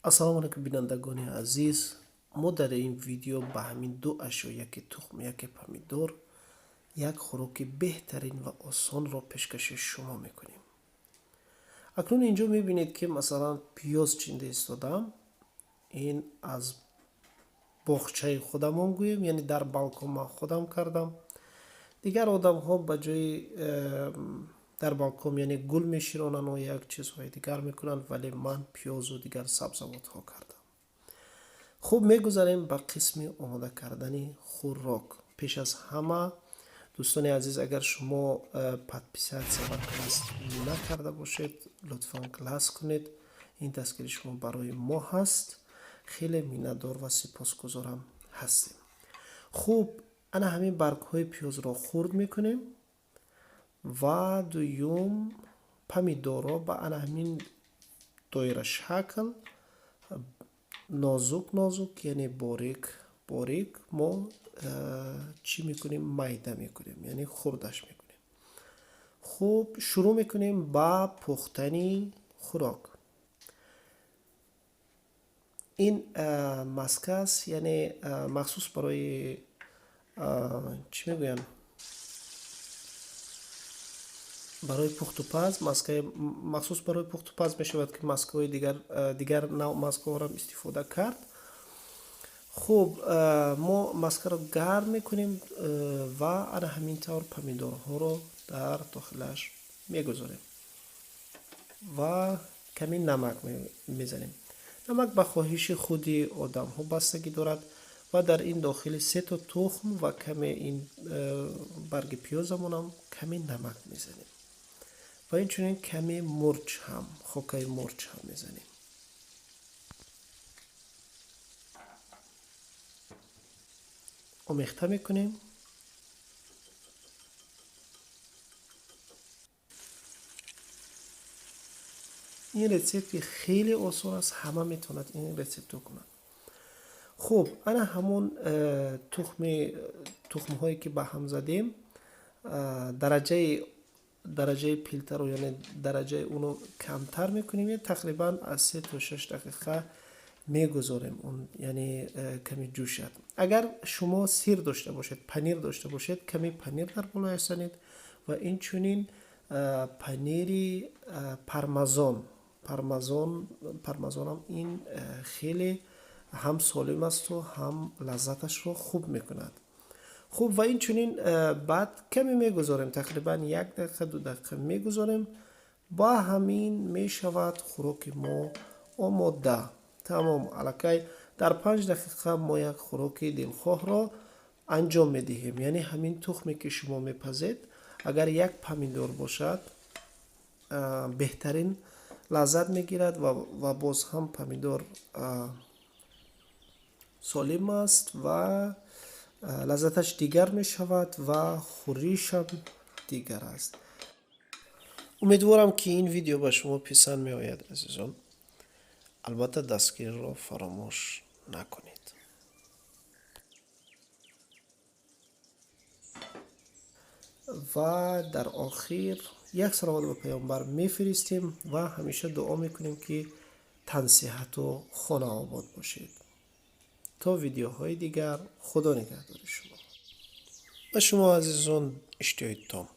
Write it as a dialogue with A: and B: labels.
A: السلام علیکم بینندگان عزیز. ما در این ویدیو به همین دو اشیا، یک تخم یک پمیدور، یک خوراک بهترین و آسان را پیشکش شما میکنیم. اکنون اینجا میبینید که مثلا پیاز چینده استادم. این از باغچه خودم گویم، یعنی در بالکن من خودم کردم. دیگر آدم ها به جای در بالکن یعنی گل میشیرانن و یک چیزهای دیگر میکنن، ولی من پیاز و دیگر سبزوات ها کردم. خوب میگذاریم به قسم آماده کردن خوراک. پیش از همه دوستان عزیز، اگر شما پادپیسات سابق کلاس نکرده باشید لطفا کلاس کنید. این دستگیری شما برای ما هست. خیلی مینه‌دار و سپاسگزارم هستیم. خوب انا همین برگ های پیاز را خرد میکنیم و دوم پمیدور را به انا همین دایره شکل نازک یعنی باریک ما چی میکنیم؟ میده میکنیم، یعنی خردش میکنیم. خوب شروع میکنیم با پختن خوراک. این ماسک است، یعنی مخصوص برای چی میگوین؟ برای پخت و پز. ماسک مخصوص برای پخت و پز میشود که ماسک های دیگر نوع ماسک ها را استفاده کرد. خوب ما ماسک را گرم میکنیم و انا همین طور پمیدورها را در داخلش میگذاریم و کمی نمک میزنیم. نمک به خواهش خودی آدم ها بستگی دارد و در این داخل 3 تا تخم و کمی این برگ پیازمون هم کمی نمک میزنیم و اینچنین کمی مرچ هم، خاکای مرچ هم میزنیم. آمیخته میکنیم. این رسیپی خیلی آسان است، همه میتونند این رسیپت رو کنند. خب انا همون تخم هایی که به هم زدیم درجه پیلتر رو، یعنی درجه اونو کمتر میکنیم، یعنی تقریبا از 3 تا 6 دقیقه میگذاریم اون، یعنی کمی جوشد. اگر شما سیر داشته باشید، پنیر داشته باشید، کمی پنیر در بالای سنید و این چونین پنیری پرمزان هم این خیلی هم سالم است و هم لذتش رو خوب میکند. خوب و این چونین بعد کمی میگذاریم، تقریبا 1 دقیقه 2 دقیقه میگذاریم. با همین میشود خوراک ما آماده. تمام الکی در 5 دقیقه ما یک خوراک دلخواه را انجام میدهیم. یعنی همین تخمی که شما میپزید اگر یک پمیدور باشد بهترین لذت میگیرد و باز هم پمیدور سالم است و لذتش دیگر می شود و خوریش هم دیگر است. امیدوارم که این ویدیو به شما پسند می آید عزیزان. البته دستگیر را فراموش نکنید. و در آخر یک صلوات به پیامبر میفرستیم و همیشه دعا میکنیم که تن صحت و خانه آباد باشید. تا ویدیوهای دیگر، خدا نگهدار شما و شما عزیزان اشتیاق تام.